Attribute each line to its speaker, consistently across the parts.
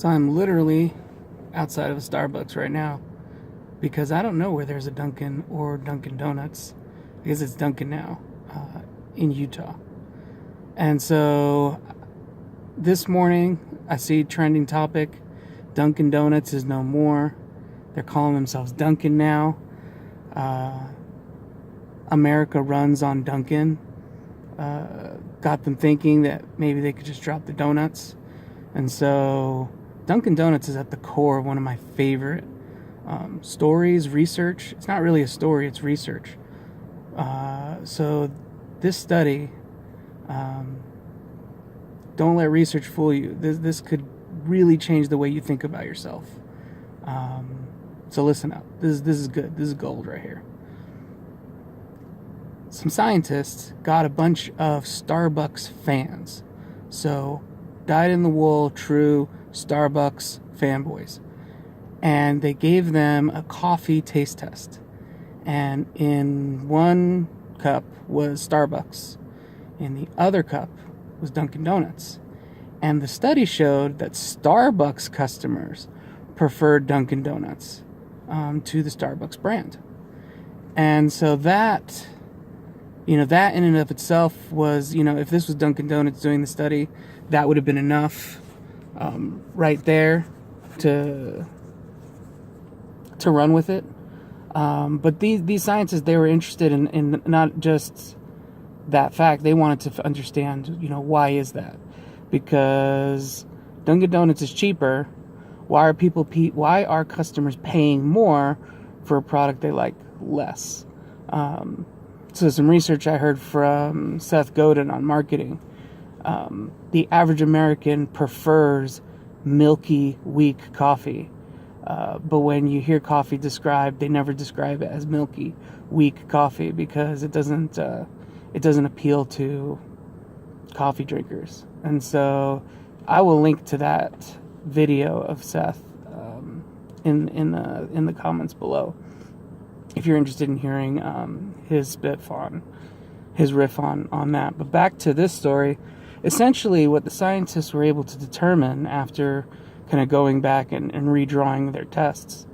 Speaker 1: So I'm literally outside of a Starbucks right now because I don't know where there's a Dunkin' or Dunkin' Donuts. I guess it's Dunkin' now in Utah. And so this morning I see trending topic, Dunkin' Donuts is no more. They're calling themselves Dunkin' now. America runs on Dunkin'. Got them thinking that maybe they could just drop the donuts. And so Dunkin' Donuts is at the core of one of my favorite stories, research. It's not really a story, it's research. So this study, don't let research fool you. This could really change the way you think about yourself. So listen up. This is good. This is gold right here. Some scientists got a bunch of Starbucks fans. So dyed-in-the-wool, true Starbucks fanboys. And they gave them a coffee taste test. And in one cup was Starbucks. In the other cup was Dunkin' Donuts. And the study showed that Starbucks customers preferred Dunkin' Donuts to the Starbucks brand. And so that in and of itself was, if this was Dunkin' Donuts doing the study, that would have been enough right there to run with it. But these scientists, they were interested in not just that fact. They wanted to understand, why is that? Because Dunkin' Donuts is cheaper. Why are customers paying more for a product they like less? So some research I heard from Seth Godin on marketing. The average American prefers milky, weak coffee. But when you hear coffee described, they never describe it as milky, weak coffee because it doesn't appeal to coffee drinkers. And so I will link to that video of Seth in the comments below if you're interested in hearing his riff on that. But back to this story, essentially what the scientists were able to determine after kind of going back and redrawing their tests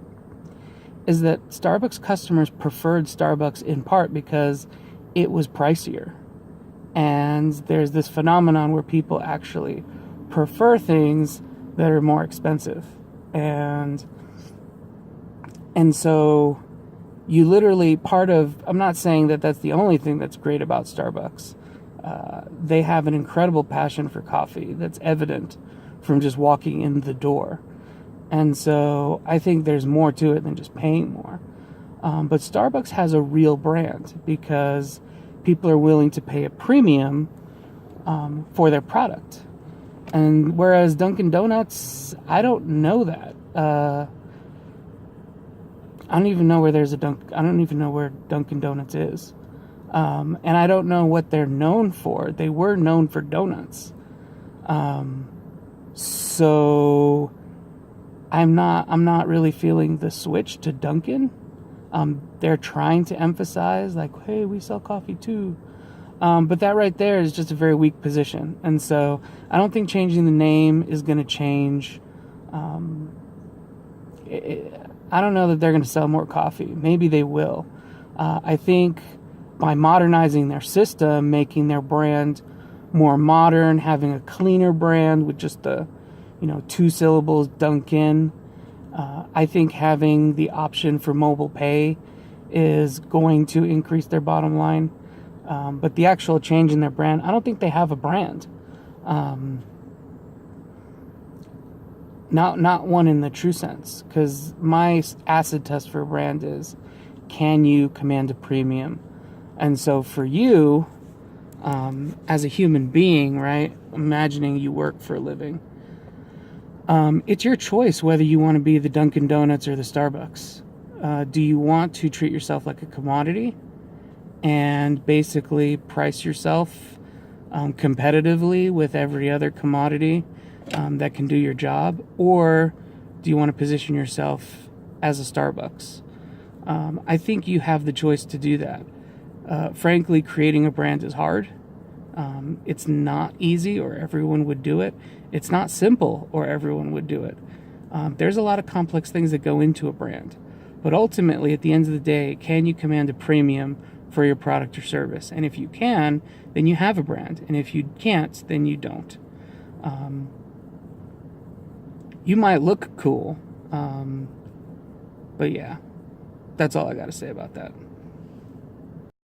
Speaker 1: is that Starbucks customers preferred Starbucks in part because it was pricier. And there's this phenomenon where people actually prefer things that are more expensive. And so you literally I'm not saying that that's the only thing that's great about Starbucks. They have an incredible passion for coffee that's evident from just walking in the door. And so I think there's more to it than just paying more. But Starbucks has a real brand because people are willing to pay a premium for their product. And whereas Dunkin' Donuts, I don't know that. I don't even know where I don't even know where Dunkin' Donuts is. And I don't know what they're known for. They were known for donuts. So I'm not really feeling the switch to Dunkin'. They're trying to emphasize like, hey, we sell coffee too. But that right there is just a very weak position. And so I don't think changing the name is going to change. I don't know that they're going to sell more coffee. Maybe they will. I think by modernizing their system, making their brand more modern, having a cleaner brand with just the, 2 syllables, Dunkin'. I think having the option for mobile pay is going to increase their bottom line. But the actual change in their brand, I don't think they have a brand. Not one in the true sense. Because my acid test for a brand is, can you command a premium? And so for you, as a human being, right, imagining you work for a living, it's your choice whether you want to be the Dunkin' Donuts or the Starbucks. Do you want to treat yourself like a commodity and basically price yourself competitively with every other commodity that can do your job? Or do you want to position yourself as a Starbucks? I think you have the choice to do that. Frankly, creating a brand is hard. It's not easy or everyone would do it. It's not simple or everyone would do it. There's a lot of complex things that go into a brand. But ultimately, at the end of the day, can you command a premium for your product or service? And if you can, then you have a brand. And if you can't, then you don't. You might look cool, but yeah, that's all I got to say about that.